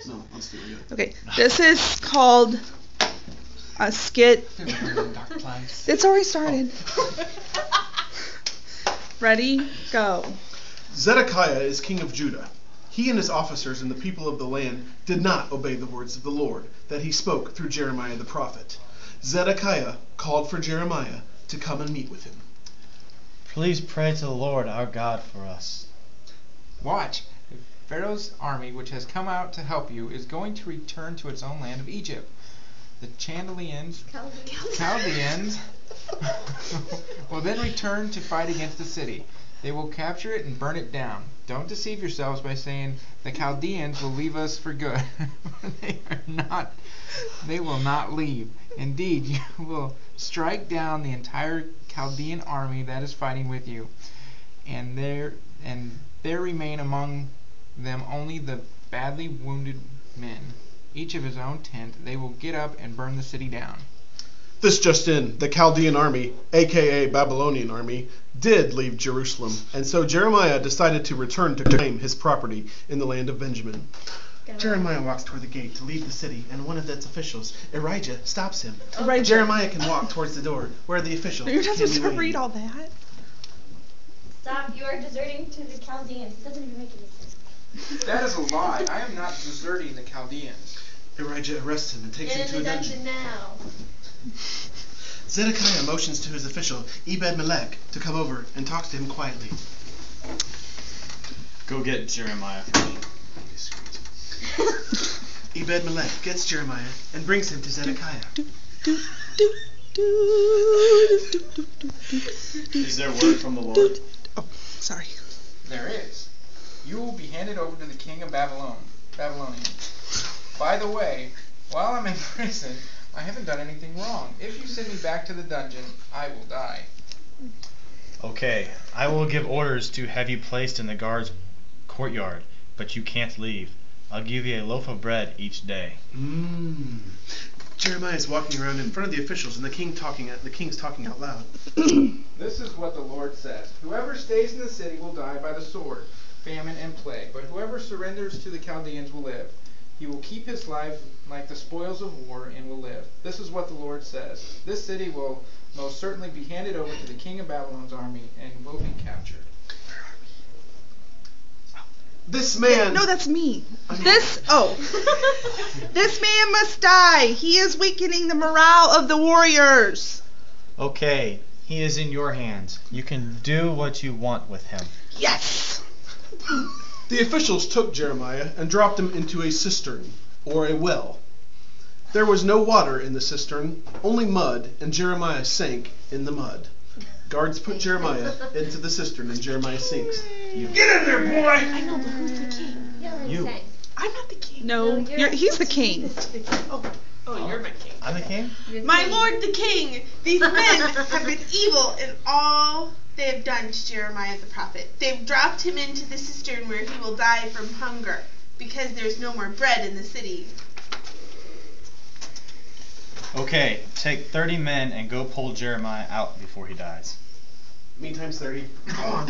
No, let's do it again. Okay, this is called a skit. It's already started. Ready? Go. Zedekiah is king of Judah. He and his officers and the people of the land did not obey the words of the Lord that he spoke through Jeremiah the prophet. Zedekiah called for Jeremiah to come and meet with him. Please pray to the Lord our God for us. Watch. Pharaoh's army, which has come out to help you, is going to return to its own land of Egypt. The Chaldeans will then return to fight against the city. They will capture it and burn it down. Don't deceive yourselves by saying the Chaldeans will leave us for good. They will not leave. Indeed, you will strike down the entire Chaldean army that is fighting with you, and there remain among them only the badly wounded men, each of his own tent. They will get up and burn the city down. This just in, the Chaldean army, aka Babylonian army, did leave Jerusalem, and so Jeremiah decided to return to claim his property in the land of Benjamin. Jeremiah walks toward the gate to leave the city, and one of its officials, Elijah, stops him. Elijah. Jeremiah can walk towards the door, where the official You're not can supposed be to read waiting. all that. Stop, you are deserting to the Chaldeans. It doesn't even make any sense. That is a lie. I am not deserting the Chaldeans. Elijah arrests him and takes him to a dungeon. Now. Zedekiah motions to his official, Ebed-Melech, to come over and talks to him quietly. Go get Jeremiah for me. Ebed-Melech gets Jeremiah and brings him to Zedekiah. Is there word from the Lord? Oh, sorry. There is. You will be handed over to the king of Babylonians. By the way, while I'm in prison, I haven't done anything wrong. If you send me back to the dungeon, I will die. Okay, I will give orders to have you placed in the guard's courtyard, but you can't leave. I'll give you a loaf of bread each day. Jeremiah is walking around in front of the officials, and the king's talking out loud. This is what the Lord says. Whoever stays in the city will die by the sword, famine, and plague, but whoever surrenders to the Chaldeans will live. He will keep his life like the spoils of war and will live. This is what the Lord says. This city will most certainly be handed over to the king of Babylon's army and will be captured. This man... No, that's me. This man must die. He is weakening the morale of the warriors. Okay, he is in your hands. You can do what you want with him. Yes. The officials took Jeremiah and dropped him into a cistern, or a well. There was no water in the cistern, only mud, and Jeremiah sank in the mud. Guards put Jeremiah into the cistern, and Jeremiah sinks. Get in there, boy! I know, but who's the king? You. I'm not the king. No, he's the king. Oh, you're my king. I'm the king? My lord the king, these men have been evil in all they have done to Jeremiah the prophet. They've dropped him into the cistern where he will die from hunger, because there's no more bread in the city. Okay, take 30 men and go pull Jeremiah out before he dies. Me times 30. Come on.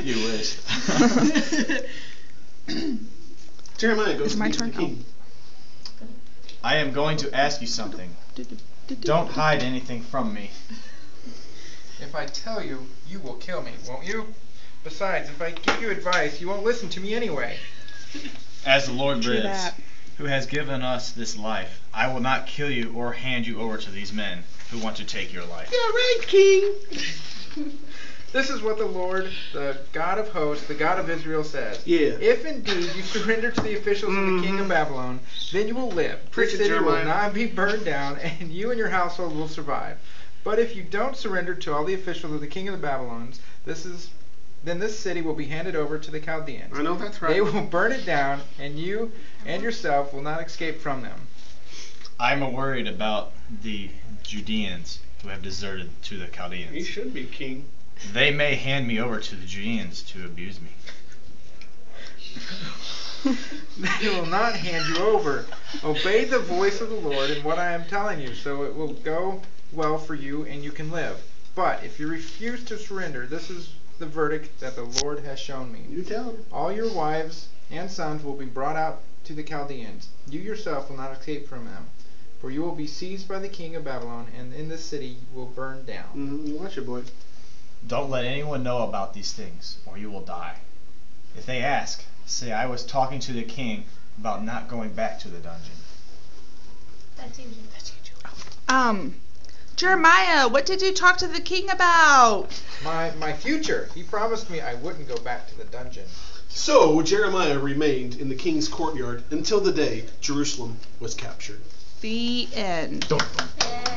You wish. Jeremiah goes It's to my meet turn. the king. I am going to ask you something. Don't hide anything from me. If I tell you, you will kill me, won't you? Besides, if I give you advice, you won't listen to me anyway. As the Lord True lives, that. who has given us this life, I will not kill you or hand you over to these men who want to take your life. You're right, king. This is what the Lord, the God of hosts, the God of Israel says. Yeah. If indeed you surrender to the officials of the king of Babylon, then you will live. Preach This it, city will Jeremiah. not be burned down, and you and your household will survive. But if you don't surrender to all the officials of the king of the Babylons, then this city will be handed over to the Chaldeans. I know that's right. They will burn it down, and you and yourself will not escape from them. I'm worried about the Judeans who have deserted to the He Chaldeans. should be king. They may hand me over to the Judeans to abuse me. They will not hand you over. Obey the voice of the Lord in what I am telling you, so it will go well for you and you can live. But if you refuse to surrender, this is the verdict that the Lord has shown me. You tell him. All your wives and sons will be brought out to the Chaldeans. You yourself will not escape from them, for you will be seized by the king of Babylon, and in this city you will burn down. Watch it, boy. Don't let anyone know about these things, or you will die. If they ask, say I was talking to the king about not going back to the dungeon. That's easy. Jeremiah, what did you talk to the king about? My future. He promised me I wouldn't go back to the dungeon. So Jeremiah remained in the king's courtyard until the day Jerusalem was captured. The end. Yeah.